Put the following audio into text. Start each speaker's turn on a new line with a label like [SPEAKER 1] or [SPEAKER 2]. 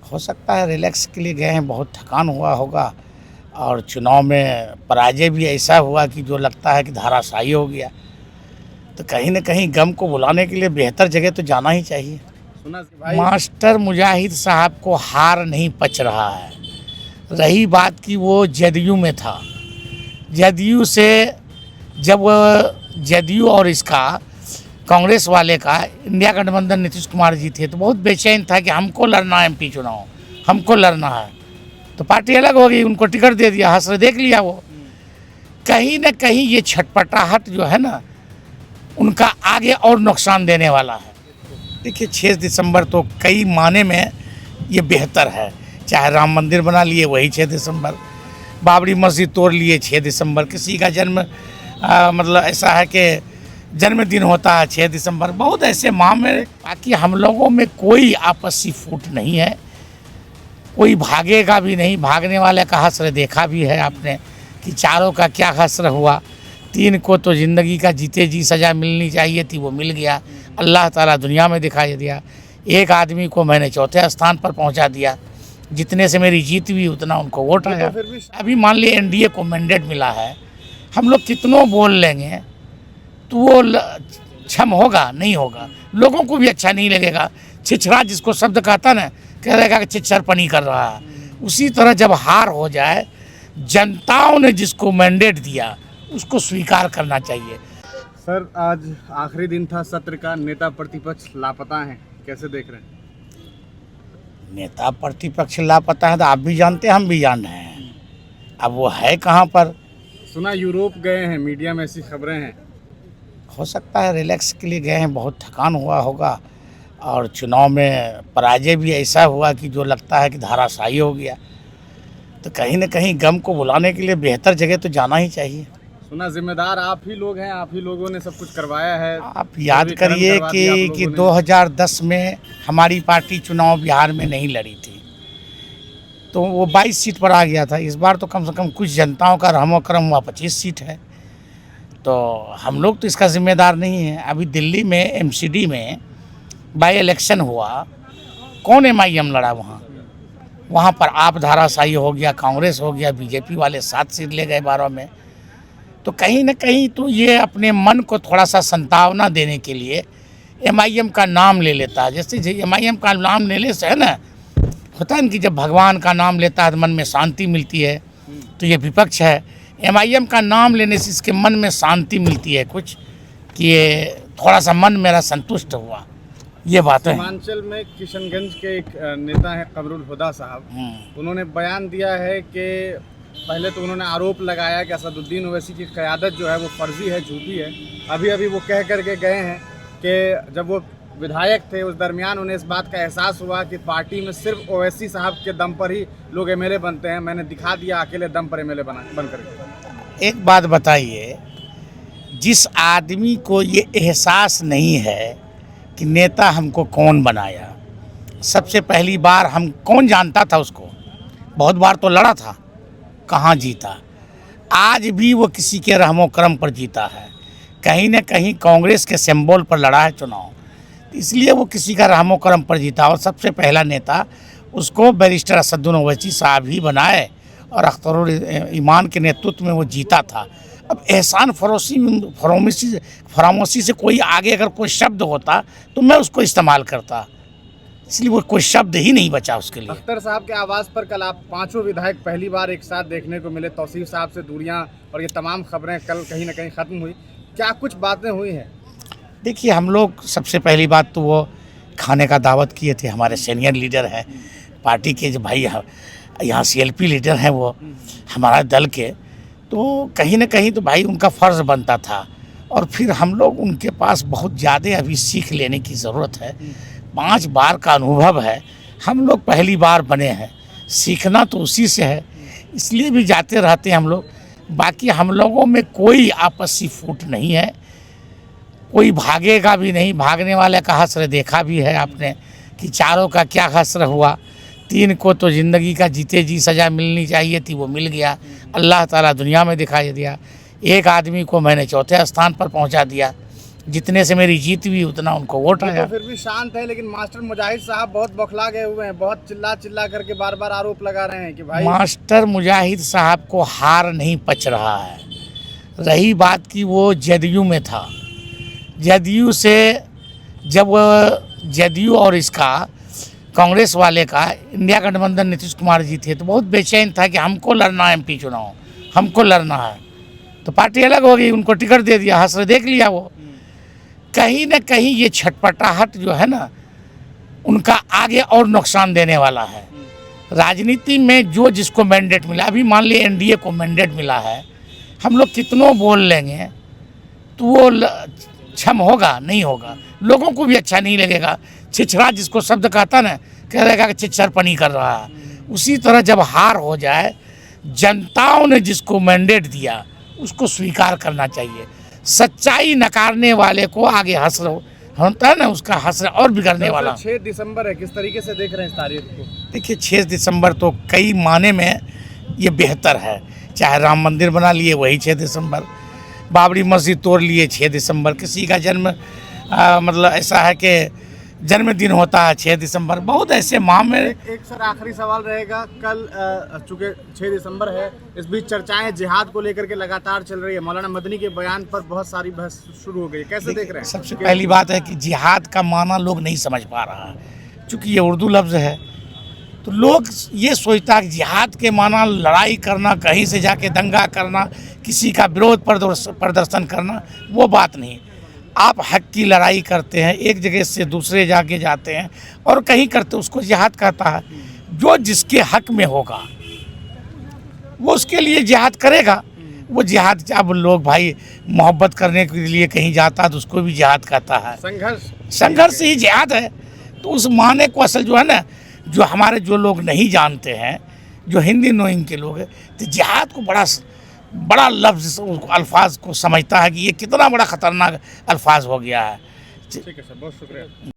[SPEAKER 1] हो सकता है रिलैक्स के लिए गए हैं, बहुत थकान हुआ होगा और चुनाव में पराजय भी ऐसा हुआ कि जो लगता है कि धाराशायी हो गया। तो कहीं न कहीं गम को भुलाने के लिए बेहतर जगह तो जाना ही चाहिए।
[SPEAKER 2] सुना भाई।
[SPEAKER 1] मास्टर मुजाहिद साहब को हार नहीं पच रहा है। रही बात कि वो जदयू में था, जदयू से जब जदयू और इसका कांग्रेस वाले का इंडिया गठबंधन नीतीश कुमार जी थे तो बहुत बेचैन था कि हमको लड़ना है एमपी चुनाव, हमको लड़ना है। तो पार्टी अलग हो गई, उनको टिकट दे दिया, हसरे देख लिया वो। कहीं ना कहीं ये छटपटाहट जो है ना, उनका आगे और नुकसान देने वाला है। देखिए 6 दिसंबर तो कई माने में ये बेहतर है। चाहे राम मंदिर बना लिए वही 6 दिसंबर, बाबरी मस्जिद तोड़ लिए 6 दिसंबर, किसी का जन्म मतलब ऐसा है कि जन्मदिन होता है 6 दिसंबर, बहुत ऐसे माह में। बाकी हम लोगों में कोई आपसी फूट नहीं है, कोई भागेगा भी नहीं। भागने वाले का हश्र देखा भी है आपने कि चारों का क्या हश्र हुआ। 3 को तो ज़िंदगी का जीते जी सज़ा मिलनी चाहिए थी, वो मिल गया, अल्लाह ताला दुनिया में दिखाई दिया। एक आदमी को मैंने चौथे स्थान पर पहुंचा दिया, जितने से मेरी जीत हुई उतना उनको वोट आया। अभी मान लीजिए एनडीए को मैंडेट मिला है, हम लोग कितनों बोल लेंगे तो वो क्षम होगा नहीं होगा, लोगों को भी अच्छा नहीं लगेगा। छिछरा जिसको शब्द कहता ना, कह रहेगा कि छिछरपनी कर रहा है। उसी तरह जब हार हो जाए, जनताओं ने जिसको मैंडेट दिया उसको स्वीकार करना चाहिए।
[SPEAKER 2] सर आज आखिरी दिन था सत्र का, नेता प्रतिपक्ष लापता हैं, कैसे देख रहे हैं?
[SPEAKER 1] नेता प्रतिपक्ष लापता है तो आप भी जानते हैं, हम भी जान रहे हैं। अब वो है कहाँ पर?
[SPEAKER 2] सुना यूरोप गए हैं, मीडिया में ऐसी खबरें हैं।
[SPEAKER 1] हो सकता है रिलैक्स के लिए गए हैं, बहुत थकान हुआ होगा और चुनाव में पराजय भी ऐसा हुआ कि जो लगता है कि धाराशायी हो गया। तो कहीं ना कहीं गम को भुलाने के लिए बेहतर जगह तो जाना ही चाहिए।
[SPEAKER 2] सुना जिम्मेदार आप ही लोग हैं, आप ही लोगों ने सब कुछ करवाया है।
[SPEAKER 1] आप याद करिए कि 2010 में हमारी पार्टी चुनाव बिहार में नहीं लड़ी थी तो वो 22 सीट पर आ गया था। इस बार तो कम से कम कुछ जनताओं का रहमो करम हुआ 25 सीट है। तो हम लोग तो इसका जिम्मेदार नहीं है। अभी दिल्ली में एमसीडी में बाई इलेक्शन हुआ, कौन एमआईएम लड़ा वहाँ पर आप धाराशायी हो गया, कांग्रेस हो गया, बीजेपी वाले 7 सीट ले गए 12 में। तो कहीं ना कहीं तो ये अपने मन को थोड़ा सा संतावना देने के लिए एमआईएम का नाम ले लेता है। जैसे एमआईएम का नाम लेने से है ना, होता है ना कि जब भगवान का नाम लेता है तो मन में शांति मिलती है। तो ये विपक्ष है, एमआईएम का नाम लेने से इसके मन में शांति मिलती है कुछ, कि ये थोड़ा सा मन मेरा संतुष्ट हुआ। ये बात है।
[SPEAKER 2] हिमाचल में किशनगंज के एक नेता हैं कमरुल हुदा साहब, उन्होंने बयान दिया है कि पहले तो उन्होंने आरोप लगाया कि असदुद्दीन ओवैसी की क़यादत जो है वो फर्जी है, झूठी है। अभी वो कह करके गए हैं कि जब वो विधायक थे उस दरमियान उन्हें इस बात का एहसास हुआ कि पार्टी में सिर्फ ओवैसी साहब के दम पर ही लोग एमएलए बनते हैं, मैंने दिखा दिया अकेले दम पर एमएलए बन करके।
[SPEAKER 1] एक बात बताइए, जिस आदमी को ये एहसास नहीं है कि नेता हमको कौन बनाया, सबसे पहली बार हम कौन जानता था उसको? बहुत बार तो लड़ा था, कहाँ जीता? आज भी वो किसी के रहमो करम पर जीता है, कहीं ना कहीं कांग्रेस के सिंबल पर लड़ा है चुनाव, इसलिए वो किसी का रहमो करम पर जीता। और सबसे पहला नेता उसको बैरिस्टर असदुद्दीन ओवैसी साहब ही बनाए और अख्तरुल ईमान के नेतृत्व में वो जीता था। अब एहसान फरामोशी से कोई आगे अगर कोई शब्द होता तो मैं उसको इस्तेमाल करता, इसलिए वो कोई शब्द ही नहीं बचा उसके लिए।
[SPEAKER 2] अख्तर साहब के आवास पर कल आप 5 विधायक पहली बार एक साथ देखने को मिले। तौसीफ साहब से दूरियां और ये तमाम खबरें कल कहीं ना कहीं ख़त्म हुई, क्या कुछ बातें हुई हैं?
[SPEAKER 1] देखिए हम लोग सबसे पहली बात तो वो खाने का दावत किए थे, हमारे सीनियर लीडर हैं पार्टी के, जो भाई यहाँ सीएलपी लीडर हैं वो हमारा दल के, तो कहीं ना कहीं तो भाई उनका फ़र्ज़ बनता था। और फिर हम लोग उनके पास बहुत ज़्यादा अभी सीख लेने की ज़रूरत है। 5 बार का अनुभव है, हम लोग पहली बार बने हैं, सीखना तो उसी से है, इसलिए भी जाते रहते हैं हम लोग। बाकी हम लोगों में कोई आपसी फूट नहीं है, कोई भागेगा भी नहीं। भागने वाले का हश्र देखा भी है आपने कि चारों का क्या हश्र हुआ। 3 को तो ज़िंदगी का जीते जी सज़ा मिलनी चाहिए थी, वो मिल गया, अल्लाह ताला दुनिया में दिखाई दिया। एक आदमी को मैंने चौथे स्थान पर पहुंचा दिया, जितने से मेरी जीत हुई उतना उनको वोट
[SPEAKER 2] ये
[SPEAKER 1] आया।
[SPEAKER 2] तो फिर भी शांत है, लेकिन मास्टर मुजाहिद साहब बहुत बौखला गए हुए हैं, बहुत चिल्ला चिल्ला करके बार बार आरोप लगा रहे हैं कि भाई
[SPEAKER 1] मास्टर मुजाहिद साहब को हार नहीं पच रहा है। रही बात कि वो जदयू में था, जदयू से जब जदयू और इसका कांग्रेस वाले का इंडिया गठबंधन नीतीश कुमार जी थे तो बहुत बेचैन था कि हमको लड़ना है एमपी चुनाव, हमको लड़ना है। तो पार्टी अलग हो गई, उनको टिकट दे दिया, हंस देख लिया वो। कहीं ना कहीं ये छटपटाहट जो है ना उनका आगे और नुकसान देने वाला है। राजनीति में जो जिसको मैंडेट मिला, अभी मान लिया एनडीए को मैंडेट मिला है, हम लोग कितनों बोल लेंगे तो वो क्षम होगा नहीं होगा, लोगों को भी अच्छा नहीं लगेगा। छिछरा जिसको शब्द कहता ना, कह रहेगा कि छिछरपनी कर रहा है। उसी तरह जब हार हो जाए, जनताओं ने जिसको मैंडेट दिया उसको स्वीकार करना चाहिए। सच्चाई नकारने वाले को आगे हंस होता है ना, उसका हंस और बिगड़ने वाला।
[SPEAKER 2] 6 दिसंबर है, किस तरीके से देख रहे हैं इस तारीख को?
[SPEAKER 1] देखिए 6 दिसंबर तो कई माने में ये बेहतर है। चाहे राम मंदिर बना लिए वही 6 दिसंबर, बाबरी मस्जिद तोड़ लिए 6 दिसंबर, किसी का जन्म मतलब ऐसा है कि जन्मदिन होता है 6 दिसंबर। बहुत ऐसे माह में
[SPEAKER 2] एक सर आखिरी सवाल रहेगा, कल चूंकि 6 दिसंबर है, इस बीच चर्चाएं जिहाद को लेकर के लगातार चल रही है। मौलाना मदनी के बयान पर बहुत सारी बहस शुरू हो गई, कैसे देख रहे हैं?
[SPEAKER 1] सबसे पहली बात है कि जिहाद का माना लोग नहीं समझ पा रहा है, चूँकि ये उर्दू लफ्ज़ है तो लोग ये सोचता है कि जिहाद के माना लड़ाई करना, कहीं से जाके दंगा करना, किसी का विरोध प्रदर्शन करना, वो बात नहीं। आप हक की लड़ाई करते हैं, एक जगह से दूसरे जाके जाते हैं और कहीं करते, उसको जिहाद कहता है। जो जिसके हक में होगा वो उसके लिए जिहाद करेगा। वो जिहाद, अब लोग भाई मोहब्बत करने के लिए कहीं जाता है तो उसको भी जिहाद कहता है। संघर्ष ही जिहाद है। तो उस माने को असल जो है ना, जो हमारे जो लोग नहीं जानते हैं, जो हिंदी नोइंग के लोग हैं, तो जिहाद को बड़ा लफ्ज़ अल्फाज को समझता है कि ये कितना बड़ा ख़तरनाक अल्फाज हो गया है।
[SPEAKER 2] ठीक है सर, बहुत शुक्रिया।